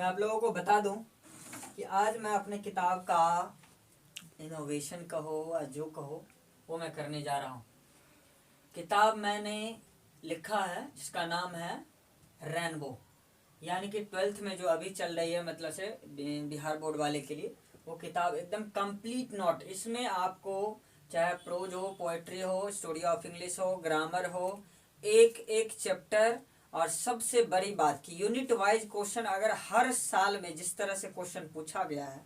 मैं आप लोगों को बता दूं कि आज मैं अपने किताब का इनोवेशन कहो या जो कहो वो मैं करने जा रहा हूँ। किताब मैंने लिखा है जिसका नाम है रेनबो, यानी कि 12th में जो अभी चल रही है, मतलब से बिहार बोर्ड वाले के लिए वो किताब एकदम कंप्लीट नोट। इसमें आपको चाहे प्रोज हो, पोएट्री हो, स्टोरी ऑफ इंग्लिश हो, ग्रामर हो, एक एक चैप्टर, और सबसे बड़ी बात कि यूनिट वाइज क्वेश्चन अगर हर साल में जिस तरह से क्वेश्चन पूछा गया है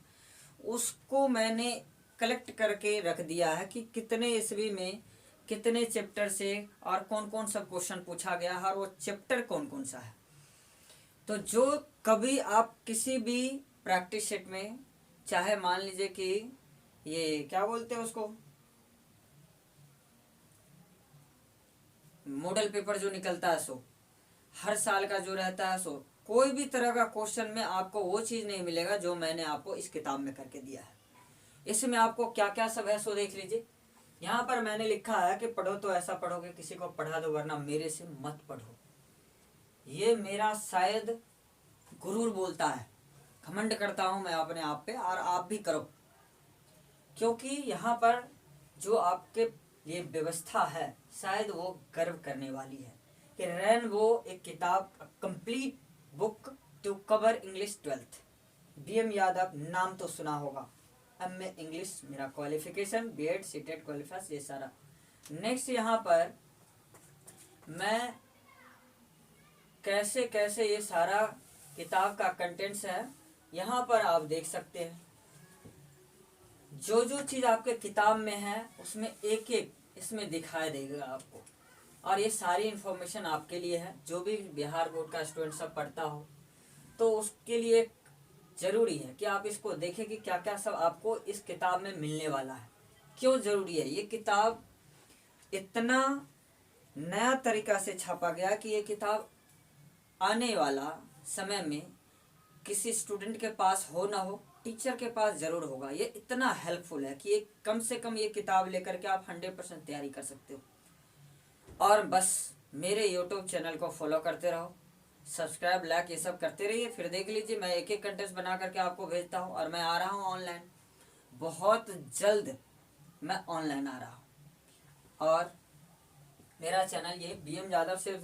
उसको मैंने कलेक्ट करके रख दिया है कि कितने ईस्वी में कितने चैप्टर से और कौन कौन सा क्वेश्चन पूछा गया है और वो चैप्टर कौन कौन सा है। तो जो कभी आप किसी भी प्रैक्टिस सेट में, चाहे मान लीजिए कि ये क्या बोलते हैं उसको, मॉडल पेपर जो निकलता है, सो हर साल का जो रहता है, सो कोई भी तरह का क्वेश्चन में आपको वो चीज़ नहीं मिलेगा जो मैंने आपको इस किताब में करके दिया है। इसमें आपको क्या क्या सब है सो देख लीजिए। यहाँ पर मैंने लिखा है कि पढ़ो तो ऐसा पढ़ोगे किसी को पढ़ा दो, वरना मेरे से मत पढ़ो। ये मेरा शायद गुरूर बोलता है, घमंड करता हूँ मैं अपने आप पे, और आप भी करो, क्योंकि यहाँ पर जो आपके ये व्यवस्था है शायद वो गर्व करने वाली है कि रेनबो एक किताब, complete book to cover English 12th। BM Yadav नाम तो सुना होगा, एमए इंग्लिश मेरा क्वालिफिकेशन, बीएड सीटेड क्वालिफाइज, ये सारा। नेक्स्ट यहाँ पर मैं कैसे कैसे ये सारा किताब का कंटेंट्स है यहाँ पर आप देख सकते हैं। जो जो चीज़ आपके किताब में है उसमें एक एक इसमें दिखाई देगा आपको, और ये सारी इन्फॉर्मेशन आपके लिए है। जो भी बिहार बोर्ड का स्टूडेंट सब पढ़ता हो तो उसके लिए ज़रूरी है कि आप इसको देखें कि क्या क्या सब आपको इस किताब में मिलने वाला है। क्यों ज़रूरी है? ये किताब इतना नया तरीका से छापा गया कि ये किताब आने वाला समय में किसी स्टूडेंट के पास हो ना हो, टीचर के पास ज़रूर होगा। ये इतना हेल्पफुल है कि ये कम से कम ये किताब लेकर के आप 100% तैयारी कर सकते हो। और बस मेरे यूट्यूब चैनल को फॉलो करते रहो, सब्सक्राइब लाइक ये सब करते रहिए। फिर देख लीजिए मैं एक एक कंटेंट बना करके आपको भेजता हूँ, और मैं आ रहा हूँ ऑनलाइन, बहुत जल्द मैं ऑनलाइन आ रहा हूँ। और मेरा चैनल ये बीएम यादव से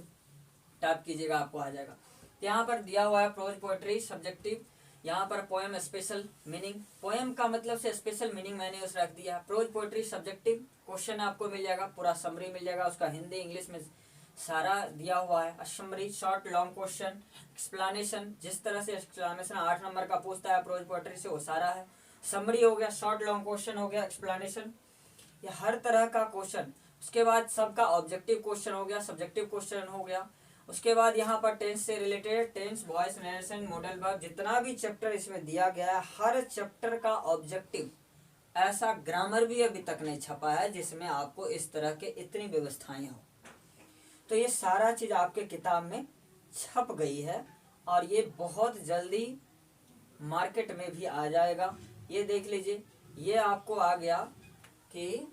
टाइप कीजिएगा, आपको आ जाएगा। यहाँ पर दिया हुआ है प्रोज पोएट्री सब्जेक्टिव, यहाँ पर पोएम स्पेशल मीनिंग, पोएम का मतलब से स्पेशल मीनिंग मैंने उस रख दिया। प्रोज पोएट्री सब्जेक्टिव क्वेश्चन आपको मिल जाएगा, पूरा समरी मिल जाएगा, उसका हिंदी इंग्लिश में सारा दिया हुआ है। Summary short long question, explanation, जिस तरह से एक्सप्लेनेशन 8 नंबर का पूछता है प्रोज पोएट्री से वो सारा है। समरी हो गया, शॉर्ट लॉन्ग क्वेश्चन हो गया, एक्सप्लेनेशन, ये हर तरह का क्वेश्चन। उसके बाद सबका ऑब्जेक्टिव क्वेश्चन हो गया, सब्जेक्टिव क्वेश्चन हो गया। उसके बाद यहाँ पर टेंस से related, tense, voice, narration, modal verb, जितना भी चैप्टर इसमें दिया गया है हर चैप्टर का ऑब्जेक्टिव। ऐसा ग्रामर भी अभी तक नहीं छपा है जिसमें आपको इस तरह के इतनी व्यवस्थाएं हो। तो ये सारा चीज़ आपके किताब में छप गई है, और ये बहुत जल्दी मार्केट में भी आ जाएगा। ये देख लीजिए, ये आपको आ गया कि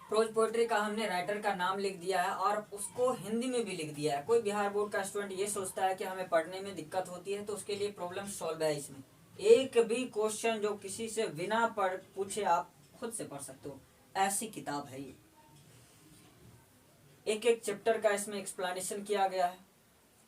प्रोज पोएट्री का हमने राइटर का नाम लिख दिया है और उसको हिंदी में भी लिख दिया है। कोई बिहार बोर्ड का स्टूडेंट ये सोचता है कि हमें पढ़ने में दिक्कत होती है, तो उसके लिए प्रॉब्लम सॉल्व है। इसमें एक भी क्वेश्चन जो किसी से बिना पढ़ पूछे आप खुद से पढ़ सकते हो, ऐसी किताब है ये। एक एक चैप्टर का इसमें एक्सप्लेनेशन किया गया है।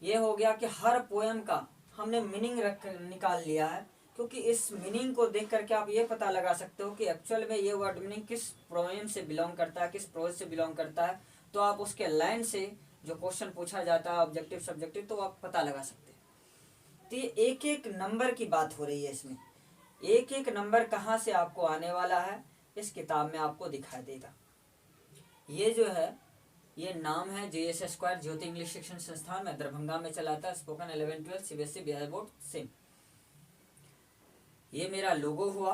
ये हो गया कि हर पोएम का हमने मीनिंग निकाल लिया है, क्योंकि इस मीनिंग को देख करके आप ये पता लगा सकते हो कि एक्चुअल में ये वर्ड मीनिंग किस पोएम से बिलोंग करता है, किस प्रोज से बिलोंग करता है। तो आप उसके लाइन से जो क्वेश्चन पूछा जाता है ऑब्जेक्टिव सब्जेक्टिव, तो आप पता लगा सकते हैं। तो ये एक एक नंबर की बात हो रही है इसमें, एक एक नंबर कहाँ से आपको आने वाला है इस किताब में आपको दिखाई देगा। ये जो है ये नाम है JS स्क्वायर ज्योति इंग्लिश शिक्षण संस्थान में दरभंगा में चलाता है, spoken 11-12 CBSE Bihar board same. ये मेरा लोगो हुआ।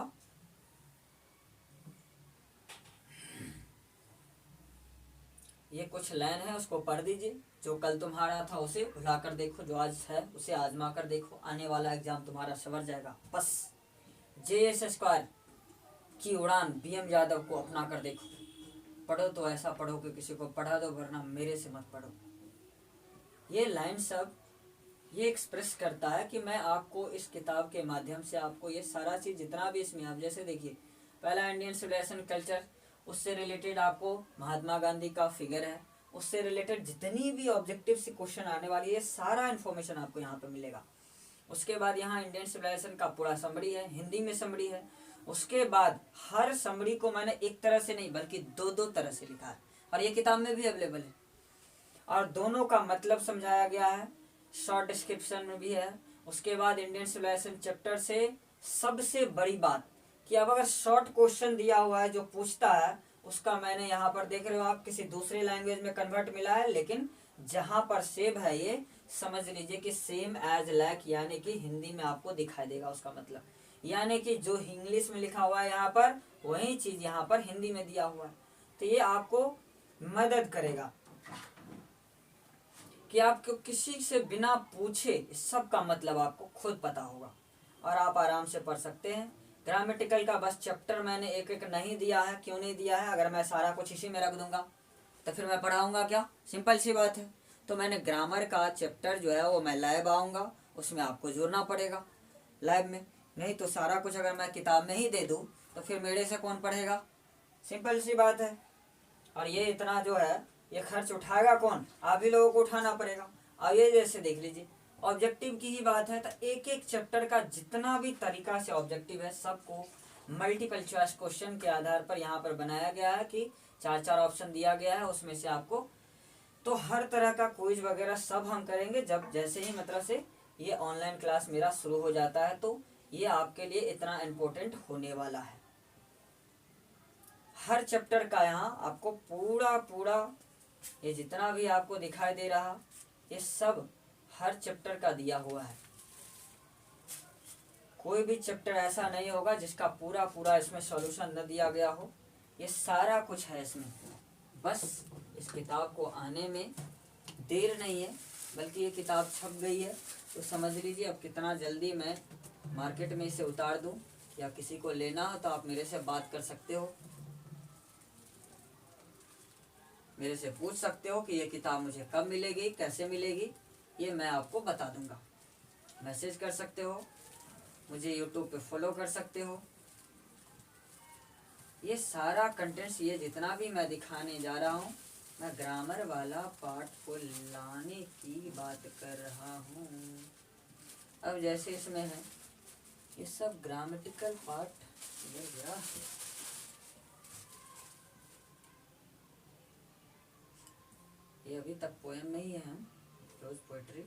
ये कुछ लाइन है, उसको पढ़ दीजिए। जो कल तुम्हारा था उसे भुला कर देखो, जो आज है उसे आजमा कर देखो, आने वाला एग्जाम तुम्हारा सवर जाएगा। बस JS स्क्वायर की उड़ान BM यादव को अपना कर देखो। पढ़ो तो ऐसा पढ़ो कि किसी को पढ़ा दो, वरना मेरे से मत पढ़ो। ये लाइन सब ये एक्सप्रेस करता है कि मैं आपको इस किताब के माध्यम से आपको ये सारा चीज़ जितना भी इसमें, आप जैसे देखिए पहला इंडियन सिविलाइजेशन कल्चर, उससे रिलेटेड आपको महात्मा गांधी का फिगर है, उससे रिलेटेड जितनी भी ऑब्जेक्टिव से क्वेश्चन आने वाली है सारा इन्फॉर्मेशन आपको यहाँ पे मिलेगा। उसके बाद यहाँ इंडियन सिविलाइजेशन का पूरा समरी है, हिंदी में समरी है। उसके बाद हर समरी को मैंने एक तरह से नहीं बल्कि दो दो तरह से लिखा है और ये किताब में भी अवेलेबल है, और दोनों का मतलब समझाया गया है, शॉर्ट डिस्क्रिप्शन में भी है। उसके बाद इंडियन सिविलाइजेशन चैप्टर से सबसे बड़ी बात कि अब अगर शॉर्ट क्वेश्चन दिया हुआ है जो पूछता है उसका मैंने यहाँ पर देख रहे हो आप किसी दूसरे लैंग्वेज में कन्वर्ट मिला है, लेकिन जहाँ पर सेव है ये समझ लीजिए कि सेम एज लैक, यानी कि हिंदी में आपको दिखाई देगा उसका मतलब, यानी कि जो इंग्लिश में लिखा हुआ है यहाँ पर वही चीज़ यहाँ पर हिंदी में दिया हुआ है। तो ये आपको मदद करेगा कि आपको किसी से बिना पूछे इस सब का मतलब आपको खुद पता होगा और आप आराम से पढ़ सकते हैं। ग्रामेटिकल का बस चैप्टर मैंने एक एक नहीं दिया है, क्यों नहीं दिया है, अगर मैं सारा कुछ इसी में रख दूंगा तो फिर मैं पढ़ाऊंगा क्या, सिंपल सी बात है। तो मैंने ग्रामर का चैप्टर जो है वो मैं लाइव आऊँगा, उसमें आपको जुड़ना पड़ेगा लाइव में, नहीं तो सारा कुछ अगर मैं किताब में ही दे दूँ तो फिर मेरे से कौन पढ़ेगा, सिंपल सी बात है। और ये इतना जो है ये खर्च उठाएगा कौन, आप ही लोगों को उठाना पड़ेगा। अब ये जैसे देख लीजिए ऑब्जेक्टिव की ही बात है तो एक एक चैप्टर का जितना भी तरीका से ऑब्जेक्टिव है सबको मल्टीपल चॉइस क्वेश्चन के आधार पर यहाँ पर बनाया गया है कि चार चार ऑप्शन दिया गया है, उसमें से आपको तो हर तरह का क्विज वगैरह सब हम करेंगे जब जैसे ही मतलब से ये ऑनलाइन क्लास मेरा शुरू हो जाता है। तो ये आपके लिए इतना इम्पोर्टेंट होने वाला है। हर चैप्टर का यहाँ आपको पूरा पूरा ये जितना भी आपको दिखाई दे रहा ये सब हर चैप्टर का दिया हुआ है, कोई भी चैप्टर ऐसा नहीं होगा जिसका पूरा पूरा इसमें सॉल्यूशन न दिया गया हो, ये सारा कुछ है इसमें। बस इस किताब को आने में देर नहीं है, बल्कि ये किताब छप गई है तो समझ लीजिए अब कितना जल्दी मैं मार्केट में इसे उतार दूं, या किसी को लेना हो तो आप मेरे से बात कर सकते हो, मेरे से पूछ सकते हो कि ये किताब मुझे कब मिलेगी, कैसे मिलेगी, ये मैं आपको बता दूंगा। मैसेज कर सकते हो, मुझे यूट्यूब पे फॉलो कर सकते हो। ये सारा कंटेंट्स ये जितना भी मैं दिखाने जा रहा हूँ मैं ग्रामर वाला पार्ट को लाने की बात कर रहा हूँ। अब जैसे इसमें है ये सब ग्रामेटिकल पार्ट ये गया, ये अभी तक पोएम में ही है, हम रोज पोइट्री,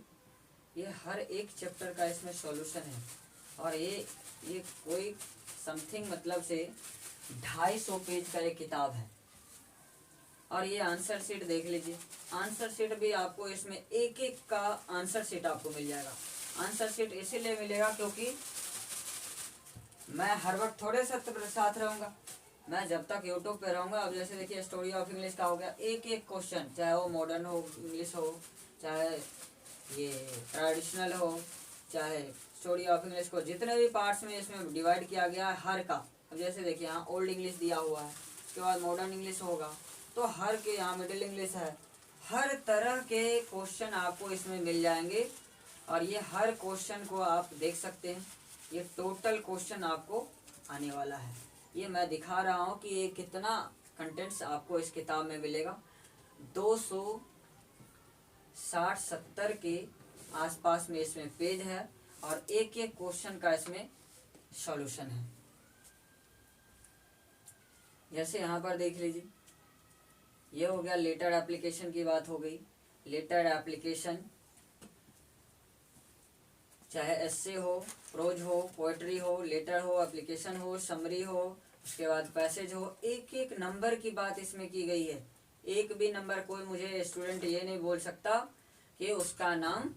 ये हर एक चैप्टर का इसमें सॉल्यूशन है। और ये कोई समथिंग मतलब से 250 पेज का एक किताब है। और ये आंसर शीट देख लीजिए, आंसर शीट भी आपको इसमें एक एक का आंसर शीट आपको मिल जाएगा। आंसर शीट इसीलिए मिलेगा क्योंकि मैं हर वक्त थोड़े साथ रहूँगा, मैं जब तक यूट्यूब पे रहूँगा। अब जैसे देखिए स्टोरी ऑफ इंग्लिश का हो गया, एक एक क्वेश्चन, चाहे वो मॉडर्न हो इंग्लिश हो, चाहे ये ट्रेडिशनल हो, चाहे स्टोरी ऑफ इंग्लिश को जितने भी पार्ट्स में इसमें डिवाइड किया गया है हर का। अब जैसे देखिए यहाँ ओल्ड इंग्लिश दिया हुआ है, उसके बाद मॉडर्न इंग्लिश होगा, तो हर के यहाँ मिडिल इंग्लिश है, हर तरह के क्वेश्चन आपको इसमें मिल जाएंगे। और ये हर क्वेश्चन को आप देख सकते हैं, ये टोटल क्वेश्चन आपको आने वाला है। ये मैं दिखा रहा हूँ कि ये कितना कंटेंट्स आपको इस किताब में मिलेगा। 260-70 के आसपास में इसमें पेज है और एक एक क्वेश्चन का इसमें सॉल्यूशन है। जैसे यहाँ पर देख लीजिए, ये हो गया लेटर एप्लीकेशन की बात हो गई। लेटर एप्लीकेशन चाहे एस्से हो, प्रोज हो, पोएट्री हो, लेटर हो, एप्लीकेशन हो, समरी हो, उसके बाद पैसेज हो, एक एक नंबर की बात इसमें की गई है। एक भी नंबर कोई मुझे स्टूडेंट ये नहीं बोल सकता कि उसका नाम,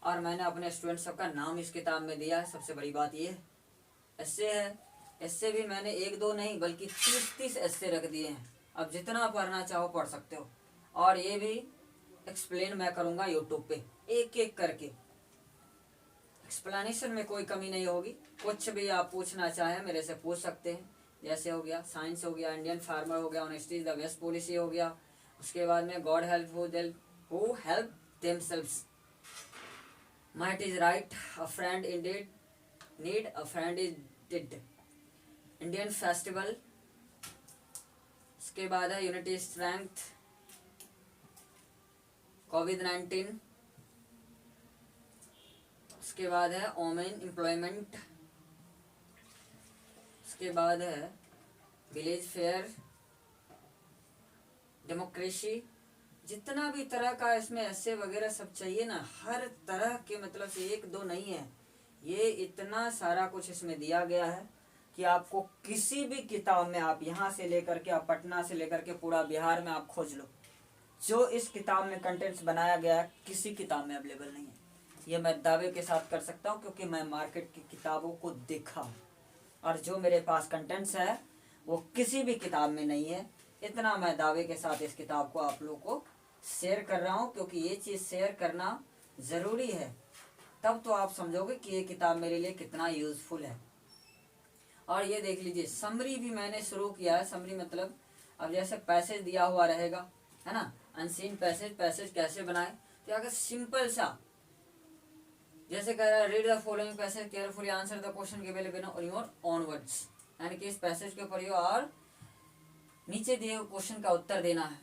और मैंने अपने स्टूडेंट सबका नाम इस किताब में दिया है। सबसे बड़ी बात ये है। एस्से है, एस्से भी मैंने एक दो नहीं बल्कि 30-30 एस्से रख दिए हैं। अब जितना पढ़ना चाहो पढ़ सकते हो, और ये भी एक्सप्लेन मैं करूँगा यूट्यूब पे एक एक करके। एक्सप्लेनेशन में कोई कमी नहीं होगी, कुछ भी आप पूछना चाहें मेरे से पूछ सकते हैं। जैसे हो गया साइंस हो गया, इंडियन फार्मर हो गया, honesty is the best policy हो गया, उसके बाद में God help who help themselves, might is right, a friend Indeed need, a friend is did, Indian festival. उसके बाद है यूनिटी स्ट्रेंथ, कोविड-19। उसके बाद है ओमेन एम्प्लॉयमेंट। उसके बाद है विलेज फेयर, डेमोक्रेसी। जितना भी तरह का इसमें ऐसे वगैरह सब चाहिए ना, हर तरह के, मतलब से एक दो नहीं है, ये इतना सारा कुछ इसमें दिया गया है कि आपको किसी भी किताब में, आप यहाँ से लेकर के, आप पटना से लेकर के पूरा बिहार में आप खोज लो, जो इस किताब में कंटेंट्स बनाया गया है किसी किताब में अवेलेबल नहीं है। ये मैं दावे के साथ कर सकता हूँ, क्योंकि मैं मार्केट की किताबों को देखा हूँ, और जो मेरे पास कंटेंट्स है वो किसी भी किताब में नहीं है। इतना मैं दावे के साथ इस किताब को आप लोगों को शेयर कर रहा हूँ, क्योंकि ये चीज़ शेयर करना ज़रूरी है, तब तो आप समझोगे कि ये किताब मेरे लिए कितना यूज़फुल है। और ये देख लीजिए, समरी भी मैंने शुरू किया है। समरी मतलब अब जैसे पैसेज दिया हुआ रहेगा, है ना, अनसीन पैसेज, पैसेज कैसे बनाए, तो अगर सिंपल सा जैसे कह रहा है, read the following passage carefully, answer the question given below और योर ओन वर्ड्स, यानी कि इस पैसेज के पढ़ियो और नीचे दिए हुए क्वेश्चन का उत्तर देना है।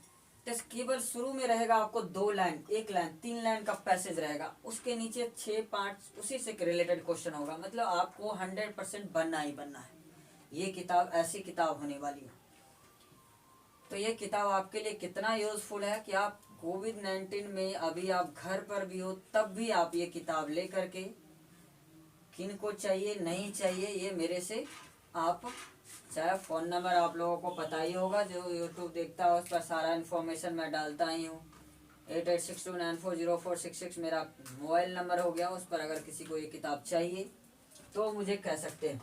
तो केवल शुरू में रहेगा आपको 2 लाइन, 1 लाइन, 3 लाइन का पैसेज रहेगा, उसके नीचे 6-5 उसी से रिलेटेड क्वेश्चन होगा। मतलब आपको 100% बनना ही बनना है। ये किताब ऐसी किताब होने वाली है। तो ये किताब आपके लिए कितना यूज़फुल है कि आप कोविड-19 में अभी आप घर पर भी हो, तब भी आप ये किताब ले करके, किन को चाहिए नहीं चाहिए ये मेरे से आप, चाहे फ़ोन नंबर आप लोगों को पता ही होगा, जो यूट्यूब देखता है उस पर सारा इन्फॉर्मेशन मैं डालता ही हूँ। 8862940466 मेरा मोबाइल नंबर हो गया। उस पर अगर किसी को ये किताब चाहिए तो मुझे कह सकते हैं,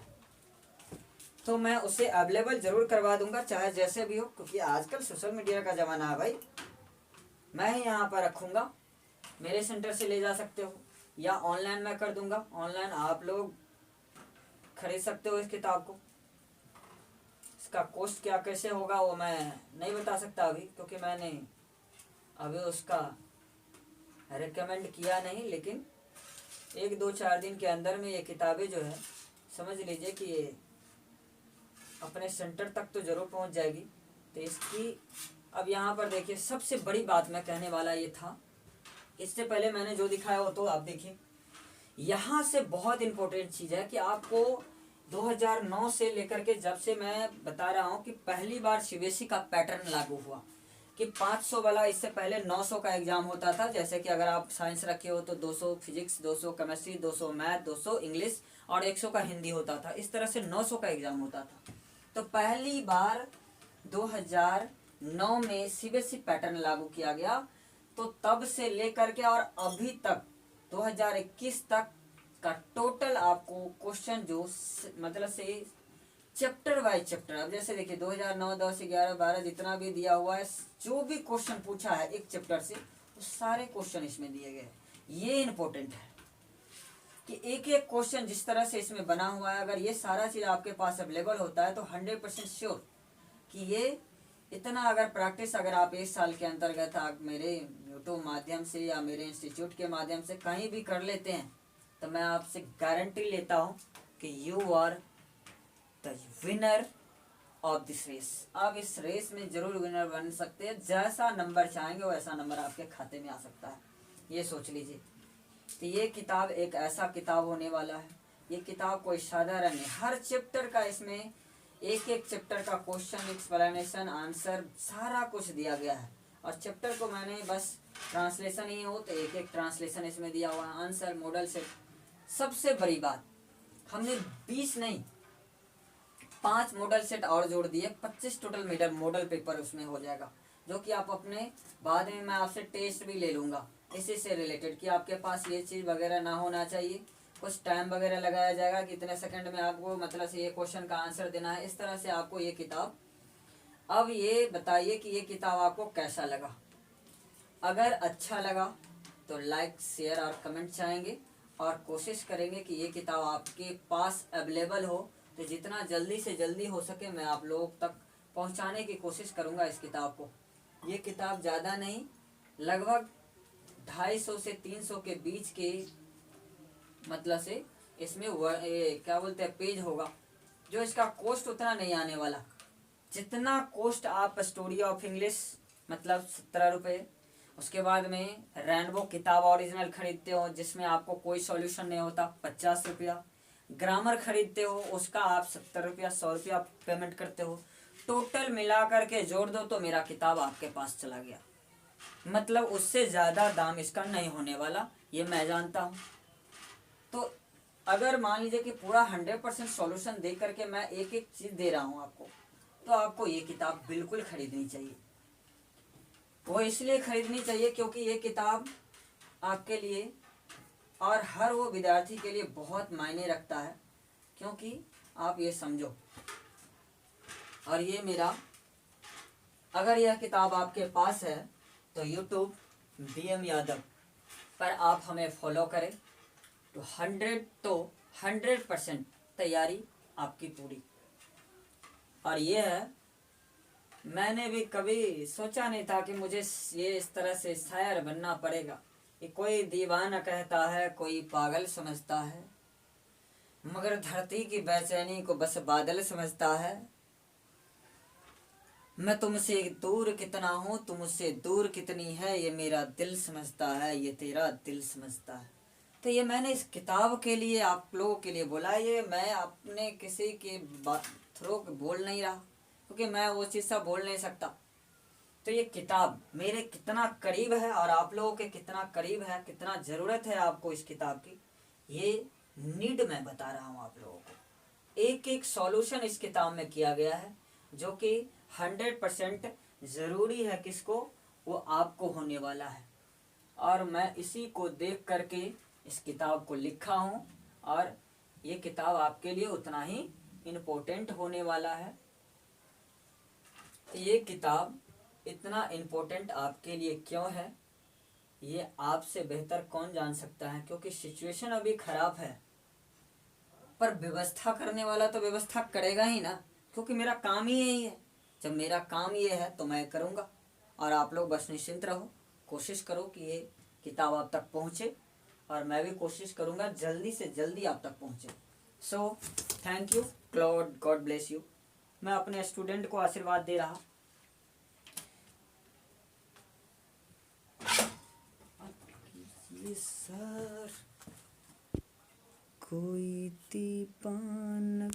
तो मैं उसे अवेलेबल ज़रूर करवा दूंगा, चाहे जैसे भी हो, क्योंकि आजकल सोशल मीडिया का ज़माना है भाई। मैं ही यहाँ पर रखूँगा, मेरे सेंटर से ले जा सकते हो, या ऑनलाइन मैं कर दूंगा। ऑनलाइन आप लोग खरीद सकते हो इस किताब को। इसका कॉस्ट क्या कैसे होगा वो मैं नहीं बता सकता अभी, क्योंकि मैंने अभी उसका रिकमेंड किया नहीं, लेकिन 1-2-4 दिन के अंदर में ये किताबें जो है, समझ लीजिए कि ये अपने सेंटर तक तो ज़रूर पहुंच जाएगी। तो इसकी अब यहाँ पर देखिए, सबसे बड़ी बात मैं कहने वाला ये था, इससे पहले मैंने जो दिखाया वो तो आप देखिए। यहाँ से बहुत इम्पोर्टेंट चीज़ है कि आपको 2009 से लेकर के, जब से मैं बता रहा हूँ कि पहली बार सीबीएसई का पैटर्न लागू हुआ कि 500 वाला, इससे पहले 900 का एग्ज़ाम होता था। जैसे कि अगर आप साइंस रखे हो तो 200 फिजिक्स, 200 केमिस्ट्री, 200 मैथ, 200 इंग्लिश और 100 का हिंदी होता था। इस तरह से 900 का एग्ज़ाम होता था। तो पहली बार 2009 में सीबीएसई पैटर्न लागू किया गया। तो तब से लेकर के और अभी तक 2021 तक का टोटल आपको क्वेश्चन जो मतलब से चैप्टर वाइज चैप्टर, अब जैसे देखिए 2009, 10, 11, 12 जितना भी दिया हुआ है, जो भी क्वेश्चन पूछा है एक चैप्टर से, वो सारे क्वेश्चन इसमें दिए गए। ये इम्पोर्टेंट है कि एक एक क्वेश्चन जिस तरह से इसमें बना हुआ है, अगर ये सारा चीज़ आपके पास अवेलेबल होता है तो 100% श्योर कि ये इतना, अगर प्रैक्टिस अगर आप 1 साल के अंतर्गत आप मेरे यूट्यूब माध्यम से या मेरे इंस्टीट्यूट के माध्यम से कहीं भी कर लेते हैं, तो मैं आपसे गारंटी लेता हूँ कि you are the winner of this race. आप इस रेस में जरूर विनर बन सकते हैं। जैसा नंबर चाहेंगे वैसा नंबर आपके खाते में आ सकता है, ये सोच लीजिए। तो ये किताब एक ऐसा किताब होने वाला है। ये किताब कोई साधारण नहीं, हर चैप्टर का इसमें एक एक चैप्टर का क्वेश्चन, एक्सप्लेनेशन, आंसर सारा कुछ दिया गया है। और चैप्टर को मैंने बस ट्रांसलेशन ही हो तो एक एक ट्रांसलेशन इसमें दिया हुआ है, आंसर, मॉडल सेट। सबसे बड़ी बात, हमने 20 नहीं 5 मॉडल सेट और जोड़ दिए, 25 टोटल मॉडल पेपर उसमें हो जाएगा, जो कि आप अपने बाद में मैं आपसे टेस्ट भी ले लूँगा इसी से रिलेटेड कि आपके पास ये चीज़ वगैरह ना होना चाहिए। कुछ टाइम वगैरह लगाया जाएगा कि इतने सेकंड में आपको मतलब से ये क्वेश्चन का आंसर देना है। इस तरह से आपको ये किताब, अब ये बताइए कि ये किताब आपको कैसा लगा। अगर अच्छा लगा तो लाइक, शेयर और कमेंट चाहेंगे, और कोशिश करेंगे कि ये किताब आपके पास अवेलेबल हो, तो जितना जल्दी से जल्दी हो सके मैं आप लोगों तक पहुंचाने की कोशिश करूंगा इस किताब को। ये किताब ज़्यादा नहीं, लगभग 250 से 300 के बीच के मतलब से इसमें क्या बोलते हैं पेज होगा, जो इसका कॉस्ट उतना नहीं आने वाला जितना कॉस्ट आप स्टोरी ऑफ इंग्लिश मतलब 17 रुपये, उसके बाद में रेनबो किताब ओरिजिनल खरीदते हो जिसमें आपको कोई सॉल्यूशन नहीं होता 50 रुपया, ग्रामर खरीदते हो उसका आप 70 रुपया 100 रुपया पेमेंट करते हो, टोटल मिला करके जोड़ दो तो मेरा किताब आपके पास चला गया। मतलब उससे ज़्यादा दाम इसका नहीं होने वाला, ये मैं जानता हूँ। तो अगर मान लीजिए कि पूरा 100% सॉल्यूशन दे करके मैं एक एक चीज़ दे रहा हूँ आपको, तो आपको ये किताब बिल्कुल खरीदनी चाहिए। वो इसलिए खरीदनी चाहिए क्योंकि ये किताब आपके लिए और हर वो विद्यार्थी के लिए बहुत मायने रखता है। क्योंकि आप ये समझो, और ये मेरा, अगर यह किताब आपके पास है तो यूट्यूब DM यादव पर आप हमें फॉलो करें तो 100% तैयारी आपकी पूरी। और ये है, मैंने भी कभी सोचा नहीं था कि मुझे ये इस तरह से शायर बनना पड़ेगा। कि कोई दीवाना कहता है, कोई पागल समझता है, मगर धरती की बेचैनी को बस बादल समझता है। मैं तुमसे दूर कितना हूँ, तुम मुझसे दूर कितनी है, ये मेरा दिल समझता है, ये तेरा दिल समझता है। तो ये मैंने इस किताब के लिए आप लोगों के लिए बोला, ये मैं अपने किसी के थ्रू बोल नहीं रहा क्योंकि मैं वो चीज़ सब बोल नहीं सकता। तो ये किताब मेरे कितना करीब है और आप लोगों के कितना करीब है, कितना ज़रूरत है आपको इस किताब की, ये नीड मैं बता रहा हूँ आप लोगों को। एक एक सॉल्यूशन इस किताब में किया गया है जो कि 100% ज़रूरी है, किसको, वो आपको होने वाला है। और मैं इसी को देख करके इस किताब को लिखा हूँ और ये किताब आपके लिए उतना ही इम्पोर्टेंट होने वाला है। ये किताब इतना इम्पोर्टेंट आपके लिए क्यों है, ये आपसे बेहतर कौन जान सकता है। क्योंकि सिचुएशन अभी ख़राब है, पर व्यवस्था करने वाला तो व्यवस्था करेगा ही ना, क्योंकि मेरा काम ही यही है। जब मेरा काम ये है तो मैं करूँगा। और आप लोग बस निश्चिंत रहो, कोशिश करो कि ये किताब आप तक पहुँचे, और मैं भी कोशिश करूँगा जल्दी से जल्दी आप तक पहुँचे। So thank you, God bless you. मैं अपने स्टूडेंट को आशीर्वाद दे रहा। सर कोई दीवान